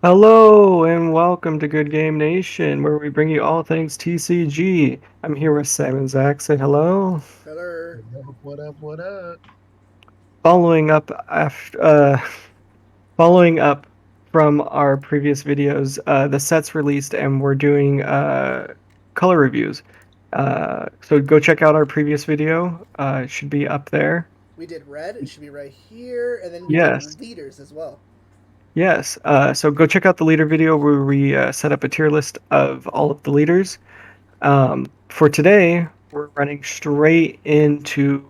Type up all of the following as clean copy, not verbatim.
Hello and welcome to Good Game Nation, where we bring you all things TCG. I'm here with Simon Zach. Say hello. Hello. What up? What up? What up? Following up after, following up from our previous videos, the set's released and we're doing color reviews. So go check out our previous video. It should be up there. We did red. It should be right here, and then we did Yes, leaders as well. yes. So go check out the leader video where we set up a tier list of all of the leaders. For today, we're running straight into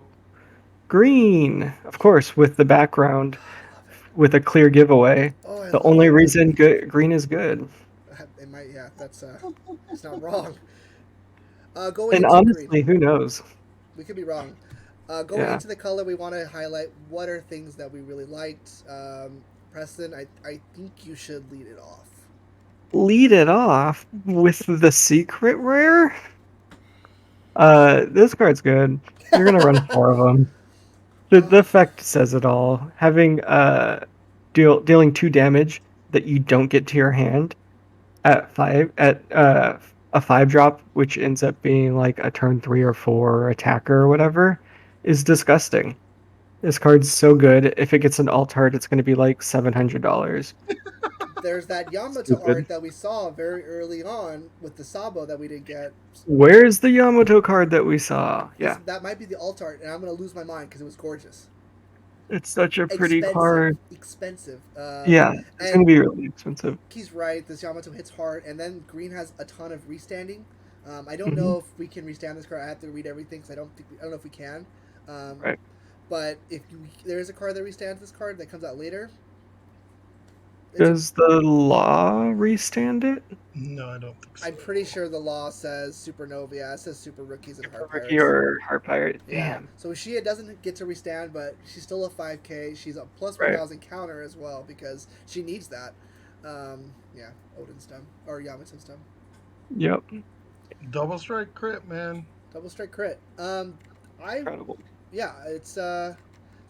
green, of course, with the background I love it. with a clear giveaway. Oh, I The love only it. reason green is good. It might. Yeah, it's not wrong. Going And into green, honestly, who knows? we could be wrong. Going Yeah. into the color, we want to highlight what are things that we really liked. Preston, I think you should lead it off. Lead it off with the secret rare. This card's good. You're gonna run four of them. The uh, effect says it all. Having dealing two damage that you don't get to your hand at a 5 drop, which ends up being like a turn 3 or 4 attacker or whatever, is disgusting. This card's so good. If it gets an alt art, it's going to be like $700. there's that Yamato Stupid. art that we saw very early on with the Sabo that we didn't get. Where's the Yamato card that we saw? This Yeah, that might be the alt art, and I'm gonna lose my mind because it was gorgeous. it's such a pretty Expensive, card. expensive. Yeah, it's going And to be really expensive. he's right. This Yamato hits hard, and then green has a ton of restanding. I don't Hmm. know if we can restand this card. I have to read everything because I don't know if we can. Um, Right. but if there is a card that restands this card that comes out later, it's a. Does the law restand it? No, I don't think I'm so. pretty sure the law says supernova. Yeah, it says super rookies and Super heart Rookie pirates. or Heart Pirate? Yeah, Damn. so she doesn't get to restand, but she's still a 5K. She's a plus Right. 1,000 counter as well because she needs that. Yeah, Odin stem or Yamato stem. Yep. Double strike crit, man. Double strike crit. I Incredible. yeah, it's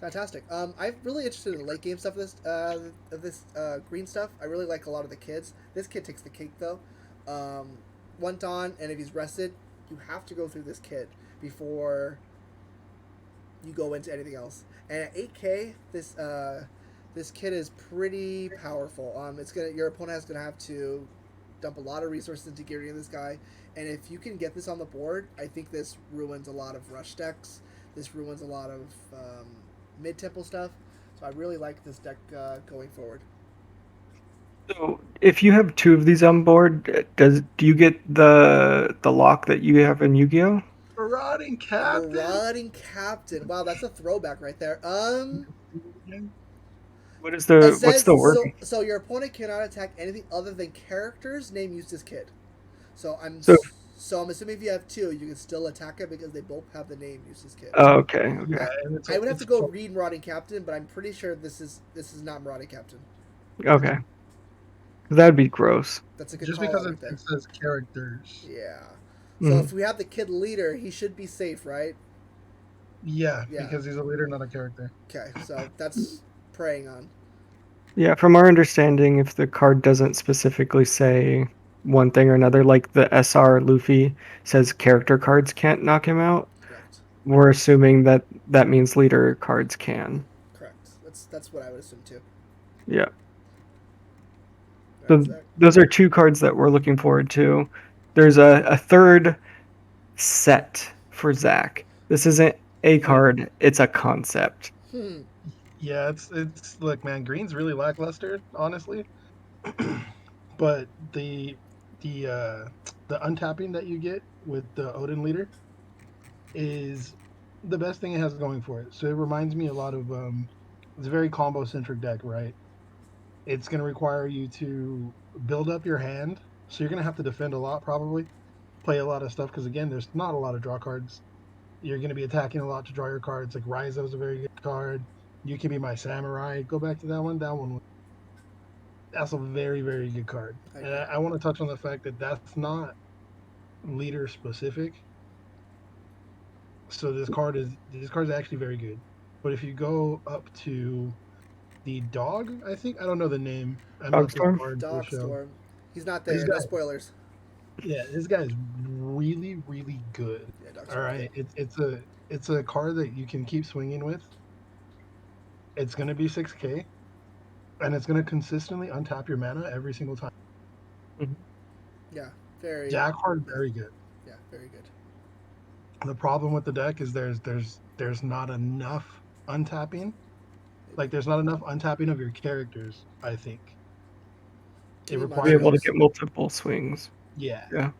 fantastic. I'm really interested in the late game stuff of this green stuff. I really like a lot of the kids. This kid takes the cake though. Um, One Dawn, and if he's rested, you have to go through this kid before you go into anything else. And at 8K, this kid is pretty powerful. It's gonna your opponent is gonna have to dump a lot of resources into gearing this guy, and if you can get this on the board, I think this ruins a lot of rush decks. This ruins a lot of mid tempo stuff. So I really like this deck going forward. So if you have two of these on board, do you get the lock that you have in Yu-Gi-Oh? Marauding A captain. Marauding Captain. Wow, that's a throwback right there. What is It what's says the so. wording? So your opponent cannot attack anything other than characters name used as kid. So So I'm assuming if you have two, you can still attack it because they both have the name used as kid. oh, okay, Yeah, okay, and it's I a, would have it's to a go fun, read Marauding Captain, but I'm pretty sure this is not Marauding Captain. it's okay. That'd be gross. That's a good just call because out right there. it says characters. Yeah. So Hmm. if we have the kid leader, he should be safe, right? Yeah, Yeah. because he's a leader, not a character. Okay. So that's preying on. Yeah, from our understanding, if the card doesn't specifically say one thing or another, like the SR Luffy says character cards can't knock him out, Correct. we're assuming that that means leader cards can. Correct. That's what I would assume too. Yeah. All right, So Zach. those are two cards that we're looking forward to. There's a third set for Zach. This isn't a card, it's a concept. Hmm. Yeah, it's look, man. Green's really lackluster, honestly. But the uh the untapping that you get with the Odin leader is the best thing it has going for it. So it reminds me a lot of it's a very combo centric deck, right? It's going to require you to build up your hand. So you're going to have to defend a lot, probably. Play a lot of stuff, because again, there's not a lot of draw cards. You're going to be attacking a lot to draw your cards. Like Raizo is a very good card. You can be my samurai. Go back to that one. That's a very, very good card. I And agree. I want to touch on the fact that that's not leader specific. So this card is actually very good. But if you go up to the dog. I think I don't know the name. I'm not this Dogstorm. far into the Dog show. Storm. He's not This there. guy, No spoilers. yeah, this guy is really really good. Yeah, Dog All Storm's right, good. it's a card that you can keep swinging with. It's gonna be 6K, and it's gonna consistently untap your mana every single time. Mhm. Yeah, very. Jack card, Yeah, very good. yeah, very good. The problem with the deck is there's not enough untapping. Like there's not enough untapping of your characters. I think it Kinnymon Be sure able to requires, helps. get multiple swings. yeah, Yeah.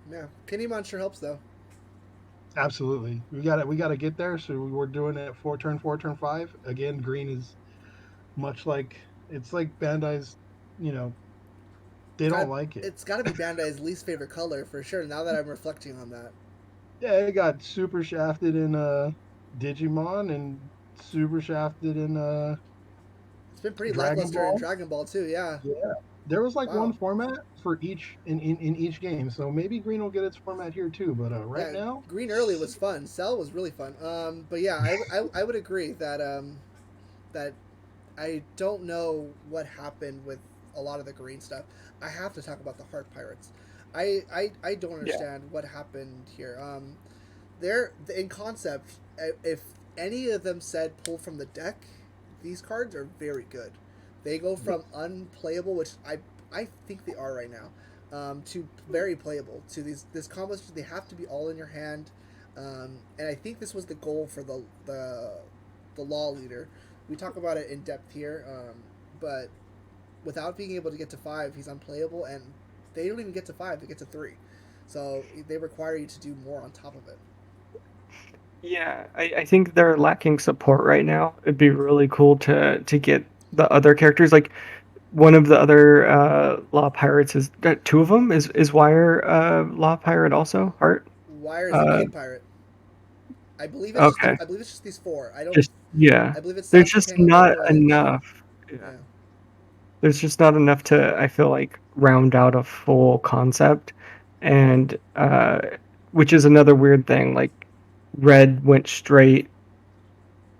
Yeah, Kinnymon sure helps though. absolutely. We gotta get there. So we're doing it 4 turn 5. Again, green is much like it's like Bandai's. You know, they It's don't got like it. it's got to be Bandai's least favorite color for sure. Now that I'm reflecting on that, Yeah, it got super shafted in Digimon and super shafted in it's been pretty Dragon lackluster in Ball. Dragon Ball too. Yeah. Yeah. There was like one Wow. format for each in each game, so maybe green will get its format here too. But right Yeah, now, Green early was fun. Cell was really fun. But yeah, I would agree that that I don't know what happened with a lot of the green stuff. I have to talk about the Heart Pirates. I don't Yeah. understand what happened here. They're in concept. If any of them said pull from the deck, these cards are very good. They go from unplayable, which I think they are right now, to very playable. To these this combos, they have to be all in your hand, and I think this was the goal for the law leader. We talk about it in depth here, but without being able to get to five, he's unplayable, and they don't even get to five; they get to three. So they require you to do more on top of it. Yeah, I think they're lacking support right now. It'd be really cool to get the other characters. Like one of the other Law Pirates is two of them. Is Wire Law Pirate also? Heart? Wire is a Uh, Kid Pirate. I believe it's just okay. I believe it's just these four. I don't. Just yeah. I believe it's There's Sancho, just Pango, not Gecko, Edge. enough. Yeah. Yeah. There's just not enough to, I feel like, round out a full concept. And which is another weird thing. Like Red went straight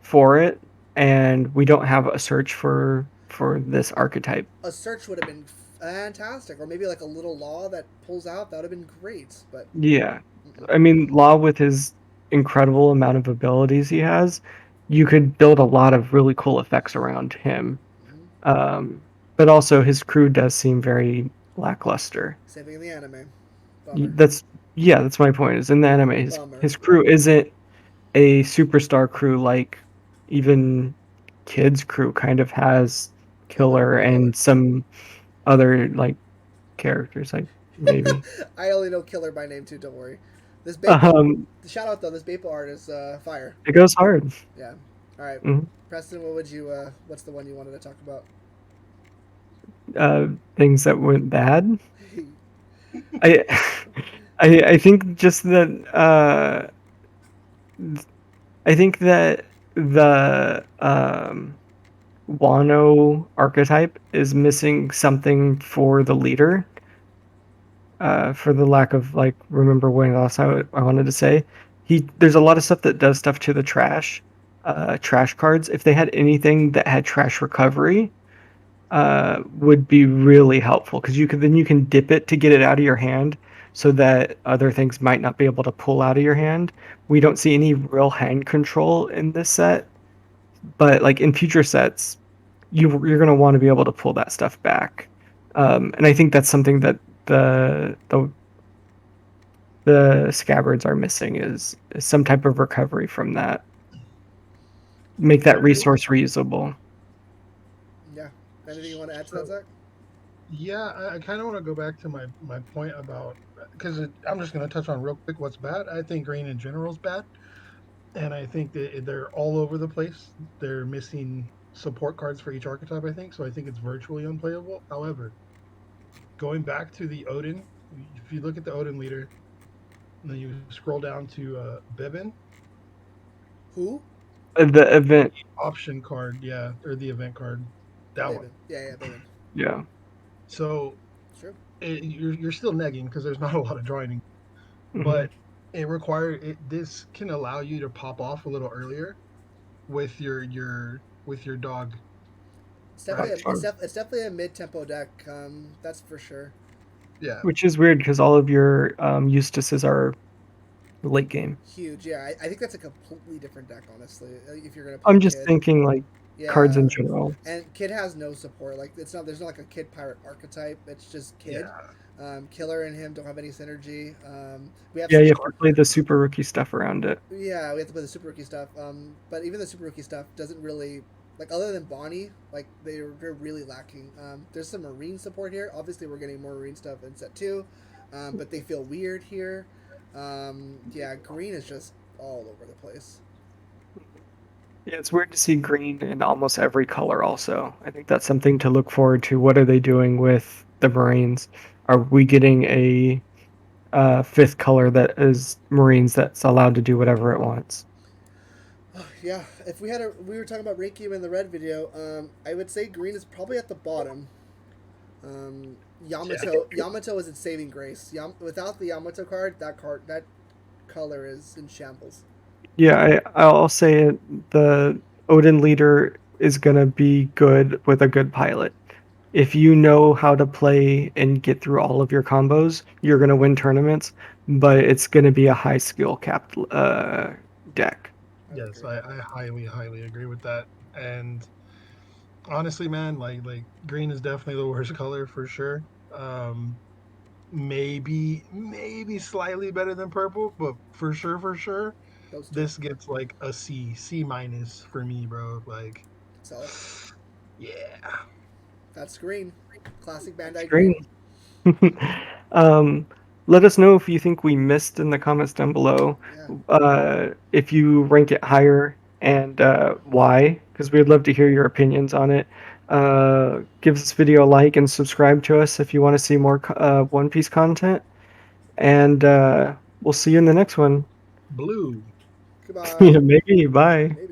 for it, and we don't have a search for this archetype. A search would have been fantastic, or maybe like a little law that pulls out. That would have been great. But Yeah. mm-mm. I mean, Law with his incredible amount of abilities he has, you could build a lot of really cool effects around him. Mm-hmm. Um, but also his crew does seem very lackluster. Same thing in the anime. Bummer. That's yeah, that's my point. Is in the anime, Bummer. his crew isn't a superstar crew like even kids crew kind of has Killer. Killer Killer. and some other like characters like maybe. I only know Killer by name too. Don't worry. This Bapo. Um, Shout out though. This Bapo art is fire. it goes hard. Yeah. All right, Mhm. Preston. What would you? What's the one you wanted to talk about? Things that went bad. I I think just that I think that the Wano archetype is missing something for the leader. For the lack of like remember what else I wanted to say. There's a lot of stuff that does stuff to the trash cards. If they had anything that had trash recovery, would be really helpful because you can dip it to get it out of your hand so that other things might not be able to pull out of your hand. We don't see any real hand control in this set, but like in future sets, you're going to want to be able to pull that stuff back. And I think that's something that the the scabbards are missing is some type of recovery from that. Make that there is. resource reusable. Yeah. Anything you want to add to that, Zach? Yeah, I kind of want to go back to my point about because I'm just going to touch on real quick what's bad. I think green in general is bad, and I think that they're all over the place. They're missing support cards for each archetype. I think so. I think it's virtually unplayable. However, going back to the Odin, if you look at the Odin leader, and then you scroll down to Bebin, Who? The event, option card, yeah, or the event card, that Baben. one. Yeah, Baben. yeah. So Sure. you're still negging because there's not a lot of drawing, Hmm. but it require it. This can allow you to pop off a little earlier with your with your dog. It's Right. definitely it's definitely a mid tempo deck. That's for sure. Yeah. Which is weird because all of your Eustaces are late game. Huge. Yeah, I think that's a completely different deck, honestly. If you're gonna play I'm just Kid, thinking like cards in yeah, general. and Kid has no support. Like it's not there's not like a Kid pirate archetype. It's just Kid. Yeah. Killer and him don't have any synergy. We have Yeah, some. you have to play the super rookie stuff around it. Yeah, we have to play the super rookie stuff. But even the super rookie stuff doesn't really like other than Bonnie, like they're really lacking. There's some marine support here. Obviously, we're getting more marine stuff in set two, but they feel weird here. Yeah, green is just all over the place. Yeah, it's weird to see green in almost every color also. I think that's something to look forward to. What are they doing with the Marines? Are we getting a fifth color that is Marines that's allowed to do whatever it wants? Yeah, if we were talking about Reiki in the red video. I would say green is probably at the bottom. Yamato is its saving grace. Without the Yamato card, that color is in shambles. Yeah, I'll say it, the Odin leader is gonna be good with a good pilot. If you know how to play and get through all of your combos, you're gonna win tournaments, but it's gonna be a high skill capped deck. I would Yes, agree. I highly agree with that. And honestly, man, like green is definitely the worst color for sure. Um, maybe slightly better than purple, but for sure, Those two, this gets like a C minus for me, bro. Like, solid. yeah, That's green. Classic That's Bandai green. great. um, Let us know if you think we missed in the comments down below. Yeah. If you rank it higher and why, because we'd love to hear your opinions on it. Give this video a like and subscribe to us if you want to see more One Piece content. And we'll see you in the next one. blue. Goodbye. Maybe. Bye. Maybe.